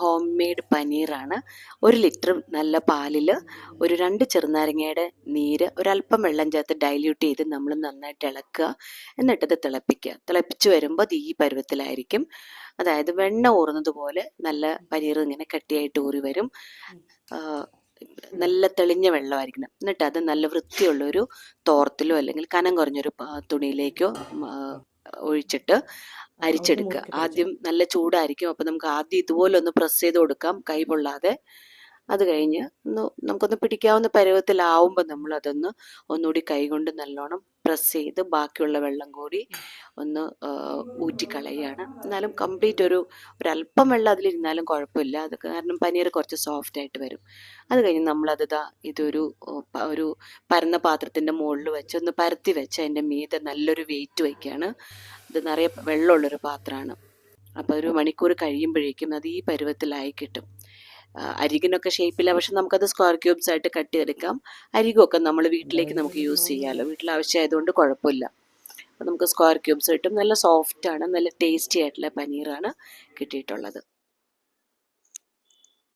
Home made പനീറാണ്. 1 litre നല്ല പാലിൽ ഒരു 2 ചെറുനാരങ്ങയുടെ നീര് ഒരല്പം വെള്ളം ചേർത്ത് ഡൈല്യൂട്ട് ചെയ്ത് നമ്മൾ നന്നായിട്ട് ഇളക്കുക. എന്നിട്ടത് തിളപ്പിക്കുക. തിളപ്പിച്ച് വരുമ്പോൾ അത് ഈ പരുവത്തിലായിരിക്കും. അതായത് വെണ്ണ ഊറുന്നത് പോലെ നല്ല പനീർ ഇങ്ങനെ കട്ടിയായിട്ട് ഊറി വരും. നല്ല തെളിഞ്ഞ വെള്ളമായിരിക്കണം. എന്നിട്ട് അത് നല്ല വൃത്തിയുള്ളൊരു തോർത്തിലോ അല്ലെങ്കിൽ കനം കുറഞ്ഞൊരു തുണിയിലേക്കോ ഒഴിച്ചിട്ട് അരിച്ചെടുക്കുക. ആദ്യം നല്ല ചൂടായിരിക്കും. അപ്പം നമുക്ക് ആദ്യം ഇതുപോലെ ഒന്ന് പ്രസ് ചെയ്ത് കൊടുക്കാം, കൈ പൊള്ളാതെ. അത് കഴിഞ്ഞ് നമുക്കൊന്ന് പിടിക്കാവുന്ന പരുവത്തിലാവുമ്പോൾ നമ്മളതൊന്ന് ഒന്നുകൂടി കൈകൊണ്ട് നല്ലോണം പ്രസ് ചെയ്ത് ബാക്കിയുള്ള വെള്ളം കൂടി ഒന്ന് ഊറ്റിക്കളയുകയാണ്. എന്നാലും കംപ്ലീറ്റ് ഒരല്പം വെള്ളം അതിലിരുന്നാലും കുഴപ്പമില്ല. അത് കാരണം പനീർ കുറച്ച് സോഫ്റ്റ് ആയിട്ട് വരും. അത് കഴിഞ്ഞ് നമ്മളത് ഒരു പരന്ന പാത്രത്തിൻ്റെ മുകളിൽ വെച്ച് ഒന്ന് പരത്തി വെച്ച് അതിൻ്റെ മീതെ നല്ലൊരു വെയിറ്റ് വയ്ക്കുകയാണ്. ഇത് നിറയെ വെള്ളമുള്ളൊരു പാത്രമാണ്. അപ്പോൾ 1 മണിക്കൂർ കഴിയുമ്പോഴേക്കും അത് ഈ പരുവത്തിലായി കിട്ടും. അരികിനൊക്കെ ഷേപ്പില്ല, പക്ഷെ നമുക്കത് സ്ക്വയർ ക്യൂബ്സ് ആയിട്ട് കട്ട് ചെയ്തെടുക്കാം. അരികൊക്കെ നമ്മൾ വീട്ടിലേക്ക് നമുക്ക് യൂസ് ചെയ്യാമല്ലോ, വീട്ടിൽ ആവശ്യമായതുകൊണ്ട് കുഴപ്പമില്ല. അപ്പോൾ നമുക്ക് സ്ക്വയർ ക്യൂബ്സ് കിട്ടും. നല്ല സോഫ്റ്റാണ്, നല്ല ടേസ്റ്റി ആയിട്ടുള്ള പനീറാണ് കിട്ടിയിട്ടുള്ളത്.